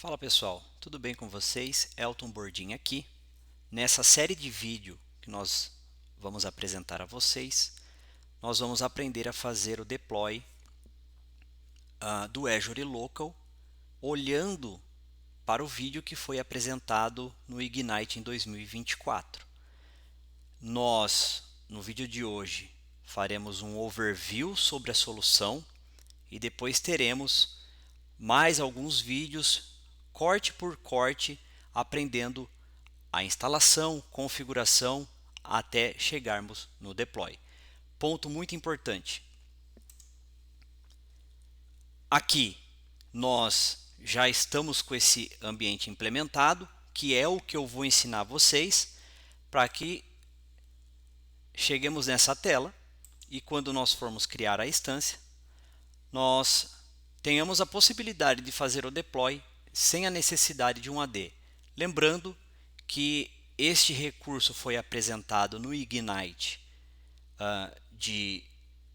Fala pessoal, tudo bem com vocês? Elton Bordim aqui. Nessa série de vídeo que nós vamos apresentar a vocês, nós vamos aprender a fazer o deploy do Azure Local olhando para o vídeo que foi apresentado no Ignite em 2024. Nós, no vídeo de hoje, faremos um overview sobre a solução e depois teremos mais alguns vídeos corte por corte, aprendendo a instalação, configuração, até chegarmos no deploy. Ponto muito importante. Aqui nós já estamos com esse ambiente implementado, que é o que eu vou ensinar a vocês, para que cheguemos nessa tela e quando nós formos criar a instância, nós tenhamos a possibilidade de fazer o deploy sem a necessidade de um AD. Lembrando que este recurso foi apresentado no Ignite de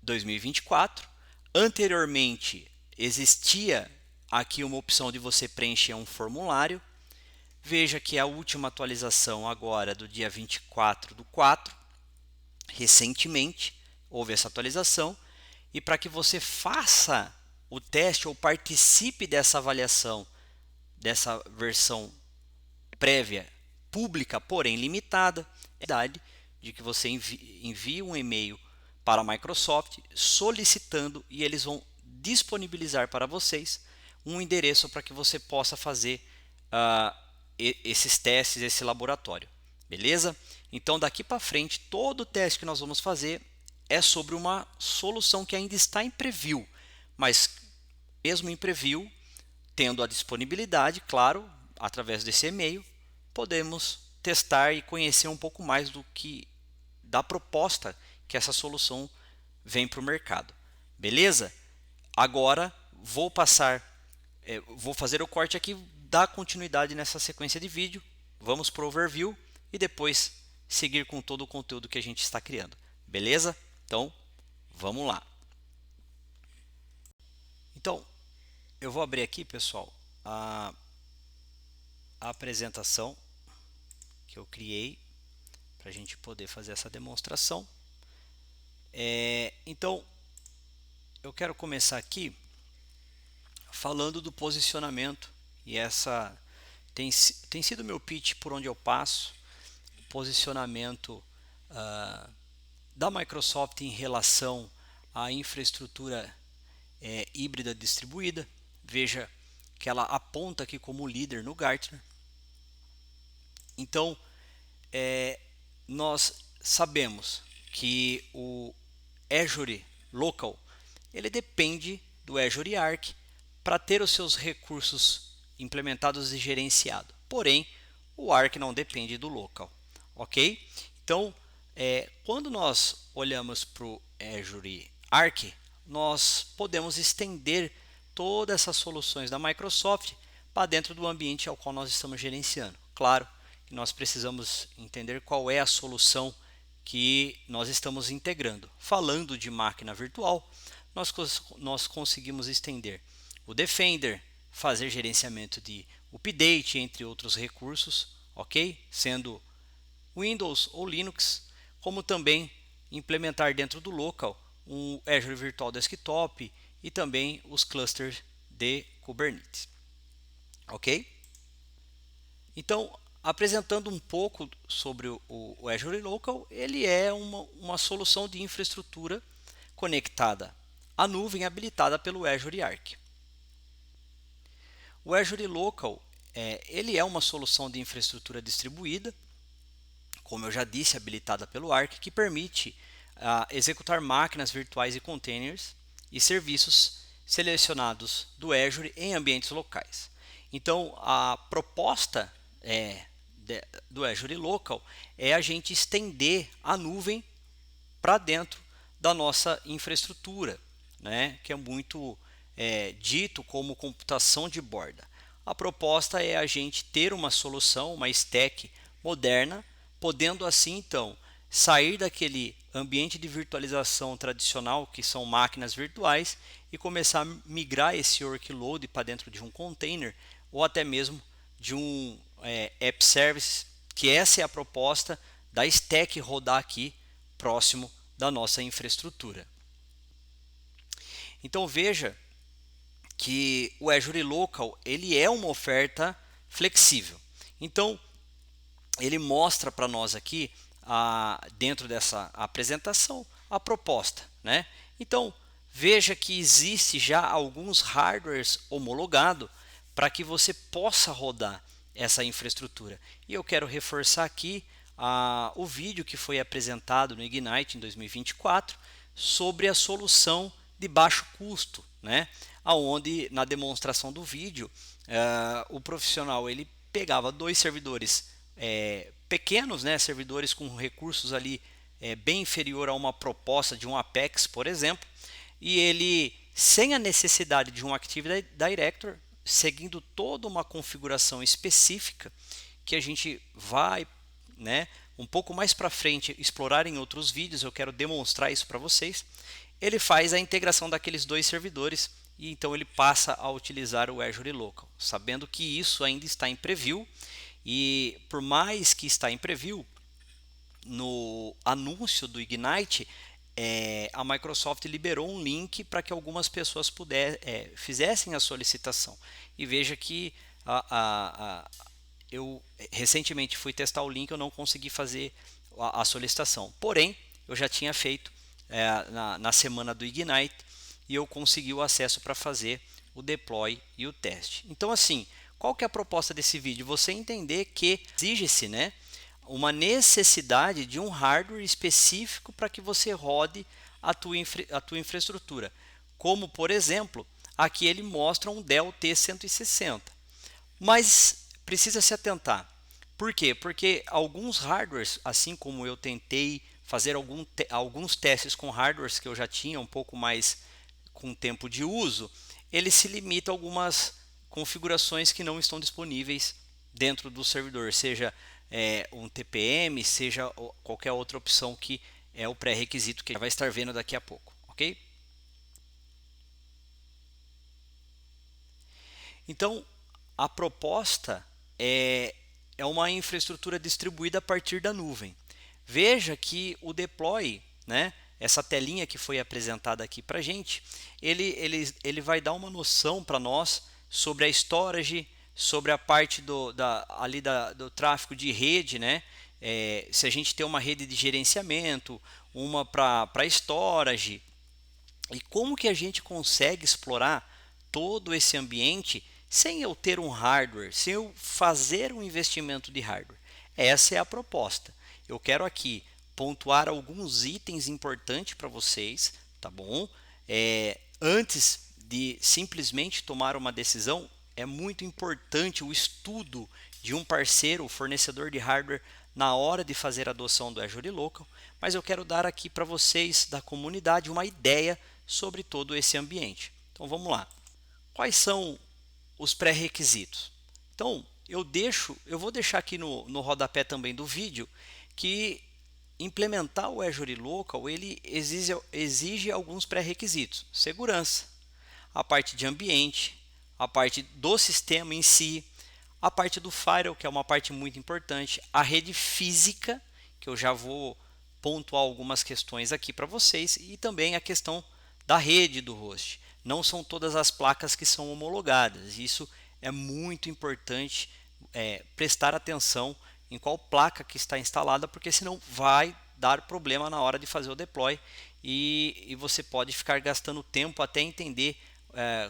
2024. Anteriormente existia aqui uma opção de você preencher um formulário. Veja que a última atualização agora do dia 24/4, recentemente houve essa atualização, e para que você faça o teste ou participe dessa avaliação dessa versão prévia, pública, porém limitada, é a idade de que você envie um e-mail para a Microsoft solicitando e eles vão disponibilizar para vocês um endereço para que você possa fazer esses testes, esse laboratório. Beleza? Então daqui para frente todo o teste que nós vamos fazer é sobre uma solução que ainda está em preview, mas mesmo em preview, tendo a disponibilidade, claro, através desse e-mail, podemos testar e conhecer um pouco mais da proposta que essa solução vem para o mercado. Beleza? Agora vou fazer o corte aqui, dar continuidade nessa sequência de vídeo. Vamos para o overview e depois seguir com todo o conteúdo que a gente está criando. Beleza? Então, vamos lá. Então, eu vou abrir aqui, pessoal, a apresentação que eu criei para a gente poder fazer essa demonstração. Então, eu quero começar aqui falando do posicionamento, e essa tem sido meu pitch por onde eu passo, o posicionamento da Microsoft em relação à infraestrutura híbrida distribuída. Veja que ela aponta aqui como líder no Gartner. Então, nós sabemos que o Azure Local ele depende do Azure Arc para ter os seus recursos implementados e gerenciados. Porém, o Arc não depende do Local, ok? Então, quando nós olhamos para o Azure Arc, nós podemos estender todas essas soluções da Microsoft para dentro do ambiente ao qual nós estamos gerenciando. Claro que nós precisamos entender qual é a solução que nós estamos integrando. Falando de máquina virtual, nós conseguimos estender o Defender, fazer gerenciamento de update, entre outros recursos, ok? Sendo Windows ou Linux, como também implementar dentro do local um Azure Virtual Desktop e também os clusters de Kubernetes, ok? Então, apresentando um pouco sobre o Azure Local, ele é uma solução de infraestrutura conectada à nuvem habilitada pelo Azure Arc. O Azure Local ele é uma solução de infraestrutura distribuída, como eu já disse, habilitada pelo Arc, que permite executar máquinas virtuais e containers e serviços selecionados do Azure em ambientes locais. Então, a proposta do Azure Local é a gente estender a nuvem para dentro da nossa infraestrutura, né? Que é muito dito como computação de borda. A proposta é a gente ter uma solução, uma stack moderna, podendo assim então sair daquele ambiente de virtualização tradicional, que são máquinas virtuais, e começar a migrar esse workload para dentro de um container ou até mesmo de um app service, que essa é a proposta da stack rodar aqui próximo da nossa infraestrutura. Então veja que o Azure Local ele é uma oferta flexível. Então ele mostra para nós aqui dentro dessa apresentação a proposta, né? Então veja que existe já alguns hardwares homologados para que você possa rodar essa infraestrutura. E eu quero reforçar aqui o vídeo que foi apresentado no Ignite em 2024 sobre a solução de baixo custo, né? Aonde na demonstração do vídeo o profissional ele pegava 2 servidores pequenos, né? Servidores com recursos ali bem inferior a uma proposta de um Apex, por exemplo, e ele, sem a necessidade de um Active Directory, seguindo toda uma configuração específica que a gente vai, né, um pouco mais para frente explorar em outros vídeos, eu quero demonstrar isso para vocês. Ele faz a integração daqueles 2 servidores e então ele passa a utilizar o Azure Local, sabendo que isso ainda está em preview. E por mais que está em preview, no anúncio do Ignite, a Microsoft liberou um link para que algumas pessoas fizessem a solicitação. E veja que eu recentemente fui testar o link, eu não consegui fazer a solicitação. Porém, eu já tinha feito na semana do Ignite e eu consegui o acesso para fazer o deploy e o teste. Então, assim, qual que é a proposta desse vídeo? Você entender que exige-se, né, uma necessidade de um hardware específico para que você rode a tua infraestrutura. Como, por exemplo, aqui ele mostra um Dell T160. Mas precisa se atentar. Por quê? Porque alguns hardwares, assim como eu tentei fazer alguns testes com hardwares que eu já tinha um pouco mais com tempo de uso, ele se limita a algumas configurações que não estão disponíveis dentro do servidor, seja um TPM, seja qualquer outra opção que é o pré-requisito que a gente vai estar vendo daqui a pouco, ok? Então, a proposta é uma infraestrutura distribuída a partir da nuvem. Veja que o deploy, né, essa telinha que foi apresentada aqui para a gente, ele vai dar uma noção para nós sobre a storage, sobre a parte do tráfego de rede, né? Se a gente tem uma rede de gerenciamento, uma para storage, e como que a gente consegue explorar todo esse ambiente sem eu ter um hardware, sem eu fazer um investimento de hardware. Essa é a proposta. Eu quero aqui pontuar alguns itens importantes para vocês, tá bom? Antes de simplesmente tomar uma decisão, é muito importante o estudo de um parceiro, fornecedor de hardware, na hora de fazer a adoção do Azure Local, mas eu quero dar aqui para vocês da comunidade uma ideia sobre todo esse ambiente. Então vamos lá. Quais são os pré-requisitos? Então eu vou deixar aqui no rodapé também do vídeo que implementar o Azure Local ele exige alguns pré-requisitos: segurança, a parte de ambiente, a parte do sistema em si, a parte do firewall, que é uma parte muito importante, a rede física, que eu já vou pontuar algumas questões aqui para vocês, e também a questão da rede do host. Não são todas as placas que são homologadas, isso é muito importante prestar atenção em qual placa que está instalada, porque senão vai dar problema na hora de fazer o deploy e você pode ficar gastando tempo até entender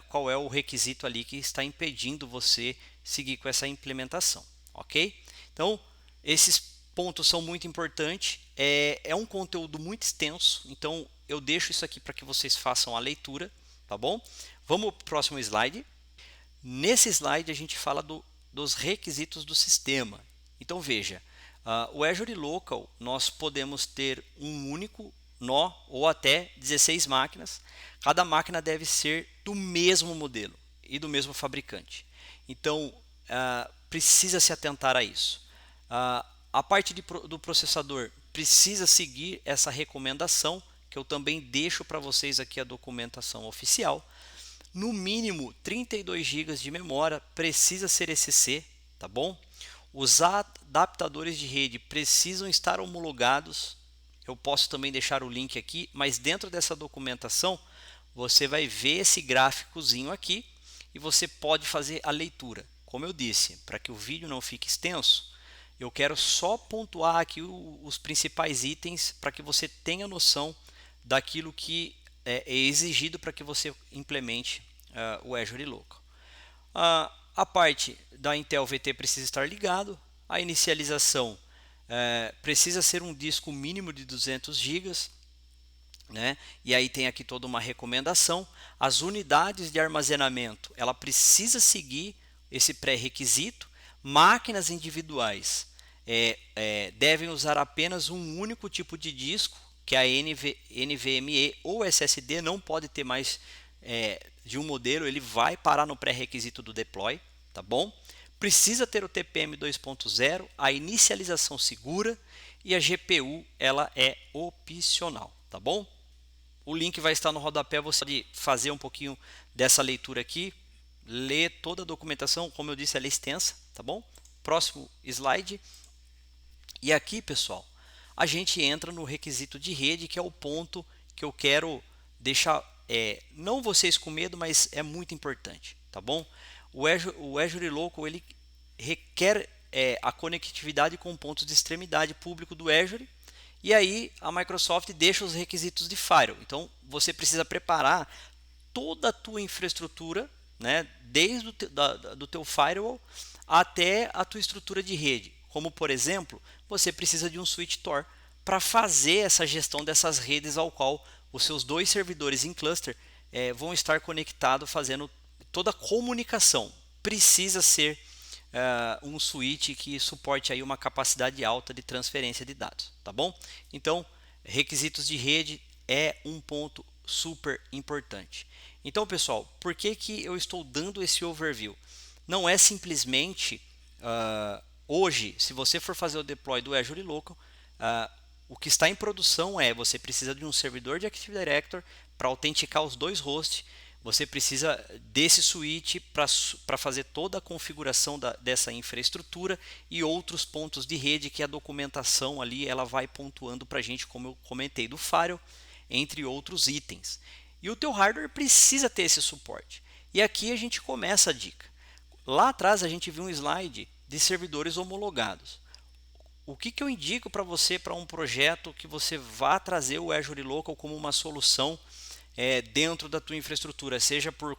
qual é o requisito ali que está impedindo você seguir com essa implementação, ok? Então, esses pontos são muito importantes, é um conteúdo muito extenso, então eu deixo isso aqui para que vocês façam a leitura, tá bom? Vamos para o próximo slide. Nesse slide a gente fala dos requisitos do sistema. Então veja, o Azure Local nós podemos ter um único nó ou até 16 máquinas. Cada máquina deve ser do mesmo modelo e do mesmo fabricante. Então precisa se atentar a isso. A parte do processador precisa seguir essa recomendação, que eu também deixo para vocês aqui a documentação oficial. no mínimo 32 GB de memória, precisa ser ECC, tá bom? Os adaptadores de rede precisam estar homologados. Eu posso também deixar o link aqui, mas dentro dessa documentação você vai ver esse gráficozinho aqui e você pode fazer a leitura. Como eu disse, para que o vídeo não fique extenso, eu quero só pontuar aqui os principais itens para que você tenha noção daquilo que é exigido para que você implemente o Azure Local. A parte da Intel VT precisa estar ligado, a inicialização precisa ser um disco mínimo de 200 GB, né? E aí tem aqui toda uma recomendação. As unidades de armazenamento, ela precisa seguir esse pré-requisito. Máquinas individuais devem usar apenas um único tipo de disco, que é a NVMe ou SSD, não pode ter mais de um modelo, ele vai parar no pré-requisito do deploy, tá bom? Precisa ter o TPM 2.0, a inicialização segura e a GPU ela é opcional, tá bom? O link vai estar no rodapé, você pode fazer um pouquinho dessa leitura aqui, ler toda a documentação, como eu disse, ela é extensa, tá bom? Próximo slide. E aqui, pessoal, a gente entra no requisito de rede, que é o ponto que eu quero deixar, não vocês com medo, mas é muito importante, tá bom? O Azure Local ele requer a conectividade com pontos de extremidade público do Azure, e aí a Microsoft deixa os requisitos de firewall. Então você precisa preparar toda a tua infraestrutura, né, desde do teu firewall até a tua estrutura de rede. Como por exemplo, você precisa de um switch Tor para fazer essa gestão dessas redes ao qual os seus 2 servidores em cluster vão estar conectados, fazendo toda a comunicação. Precisa ser um switch que suporte aí uma capacidade alta de transferência de dados, tá bom? Então, requisitos de rede é um ponto super importante. Então, pessoal, por que eu estou dando esse overview? Não é simplesmente hoje, se você for fazer o deploy do Azure Local, o que está em produção você precisa de um servidor de Active Directory para autenticar os 2 hosts. Você precisa desse switch para fazer toda a configuração dessa infraestrutura e outros pontos de rede que a documentação ali ela vai pontuando para a gente, como eu comentei, do firewall, entre outros itens. E o teu hardware precisa ter esse suporte. E aqui a gente começa a dica. Lá atrás a gente viu um slide de servidores homologados. O que eu indico para você para um projeto que você vá trazer o Azure Local como uma solução dentro da tua infraestrutura, seja por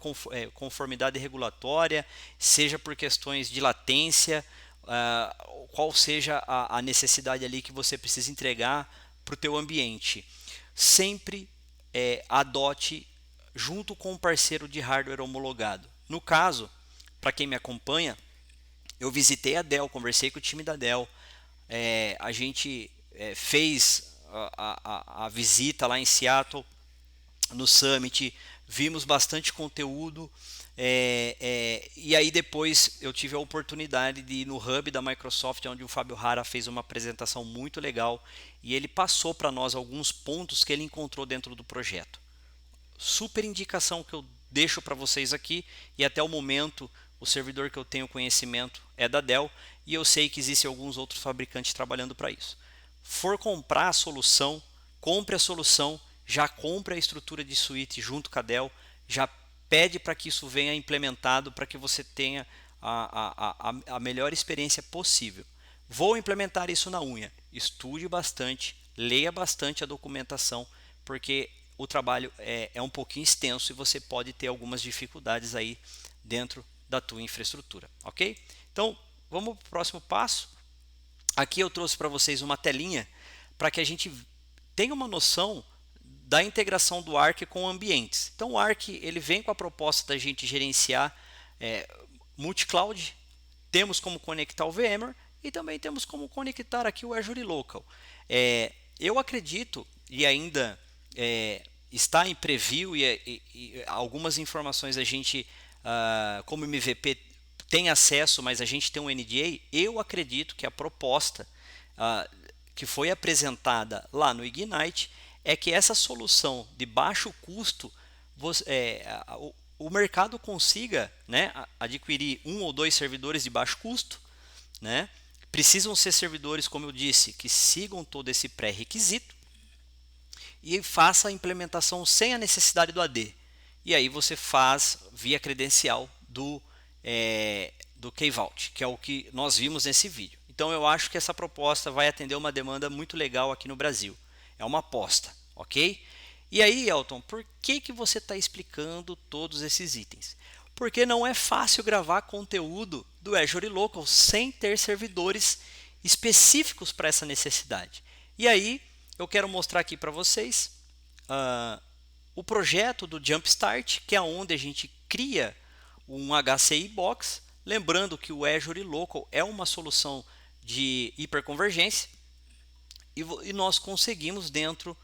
conformidade regulatória, seja por questões de latência, qual seja a necessidade ali que você precisa entregar para o teu ambiente. Sempre adote junto com um parceiro de hardware homologado. No caso, para quem me acompanha, eu visitei a Dell, conversei com o time da Dell, a gente fez a visita lá em Seattle, no Summit, vimos bastante conteúdo, e aí depois eu tive a oportunidade de ir no Hub da Microsoft, onde o Fábio Hara fez uma apresentação muito legal, e ele passou para nós alguns pontos que ele encontrou dentro do projeto. Super indicação que eu deixo para vocês aqui, e até o momento o servidor que eu tenho conhecimento é da Dell, e eu sei que existem alguns outros fabricantes trabalhando para isso. For comprar a solução, compre a solução, já compre a estrutura de suíte junto com a Dell, já pede para que isso venha implementado para que você tenha a melhor experiência possível. Vou implementar isso na unha. Estude bastante, leia bastante a documentação, porque o trabalho é um pouquinho extenso e você pode ter algumas dificuldades aí dentro da tua infraestrutura, ok? Então, vamos para o próximo passo. Aqui eu trouxe para vocês uma telinha para que a gente tenha uma noção da integração do Arc com ambientes. Então o Arc ele vem com a proposta da gente gerenciar multi-cloud, temos como conectar o VMware e também temos como conectar aqui o Azure Local. Eu acredito, e ainda está em preview e algumas informações a gente, como MVP, tem acesso, mas a gente tem um NDA, eu acredito que a proposta que foi apresentada lá no Ignite é que essa solução de baixo custo, o mercado consiga, né, adquirir 1 ou 2 servidores de baixo custo, né? Precisam ser servidores, como eu disse, que sigam todo esse pré-requisito e faça a implementação sem a necessidade do AD. E aí você faz via credencial do Key-Vault, que é o que nós vimos nesse vídeo. Então eu acho que essa proposta vai atender uma demanda muito legal aqui no Brasil. É uma aposta, ok? E aí, Elton, por que você está explicando todos esses itens? Porque não é fácil gravar conteúdo do Azure Local sem ter servidores específicos para essa necessidade. E aí, eu quero mostrar aqui para vocês o projeto do Jumpstart, que é onde a gente cria um HCI Box. Lembrando que o Azure Local é uma solução de hiperconvergência e nós conseguimos dentro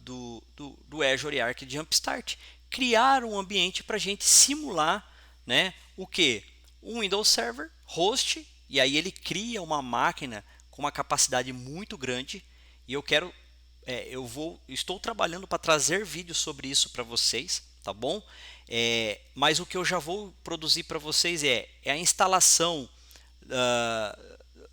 do Azure Arc Jumpstart criar um ambiente para a gente simular, né, o que? Um Windows Server, host, e aí ele cria uma máquina com uma capacidade muito grande e estou trabalhando para trazer vídeos sobre isso para vocês, tá bom? Mas o que eu já vou produzir para vocês é a instalação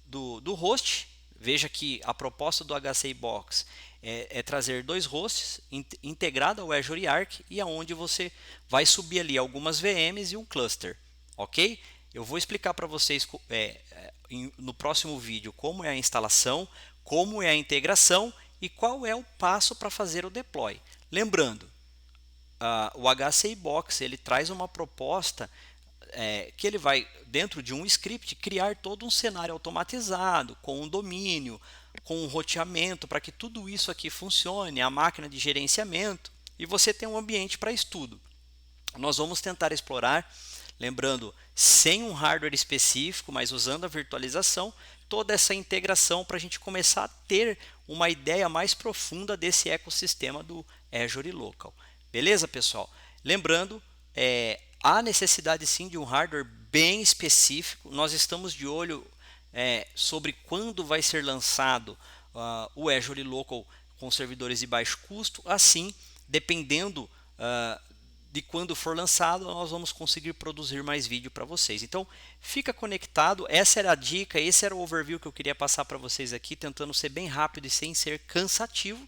do host. Veja que a proposta do HCI Box é trazer 2 hosts integrado ao Azure Arc e aonde você vai subir ali algumas VMs e um cluster, ok? Eu vou explicar para vocês no próximo vídeo como é a instalação, como é a integração e qual é o passo para fazer o deploy. Lembrando, o HCI Box ele traz uma proposta que ele vai, dentro de um script, criar todo um cenário automatizado, com um domínio, com um roteamento, para que tudo isso aqui funcione, a máquina de gerenciamento, e você tem um ambiente para estudo. Nós vamos tentar explorar, lembrando, sem um hardware específico, mas usando a virtualização, toda essa integração para a gente começar a ter uma ideia mais profunda desse ecossistema do Azure Local. Beleza, pessoal? Lembrando, há necessidade sim de um hardware bem específico. Nós estamos de olho sobre quando vai ser lançado o Azure Local com servidores de baixo custo. Assim, dependendo de quando for lançado, nós vamos conseguir produzir mais vídeo para vocês. Então, fica conectado. Essa era a dica, esse era o overview que eu queria passar para vocês aqui, tentando ser bem rápido e sem ser cansativo,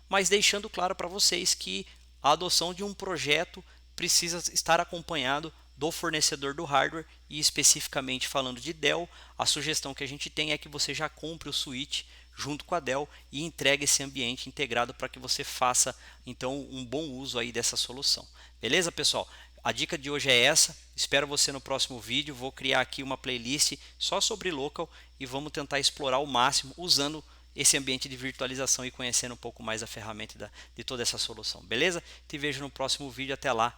mas deixando claro para vocês que a adoção de um projeto precisa estar acompanhado do fornecedor do hardware e especificamente falando de Dell, a sugestão que a gente tem é que você já compre o switch junto com a Dell e entregue esse ambiente integrado para que você faça então um bom uso aí dessa solução. Beleza, pessoal? A dica de hoje é essa. Espero você no próximo vídeo. Vou criar aqui uma playlist só sobre local e vamos tentar explorar ao máximo usando esse ambiente de virtualização e conhecendo um pouco mais a ferramenta de toda essa solução. Beleza? Te vejo no próximo vídeo. Até lá.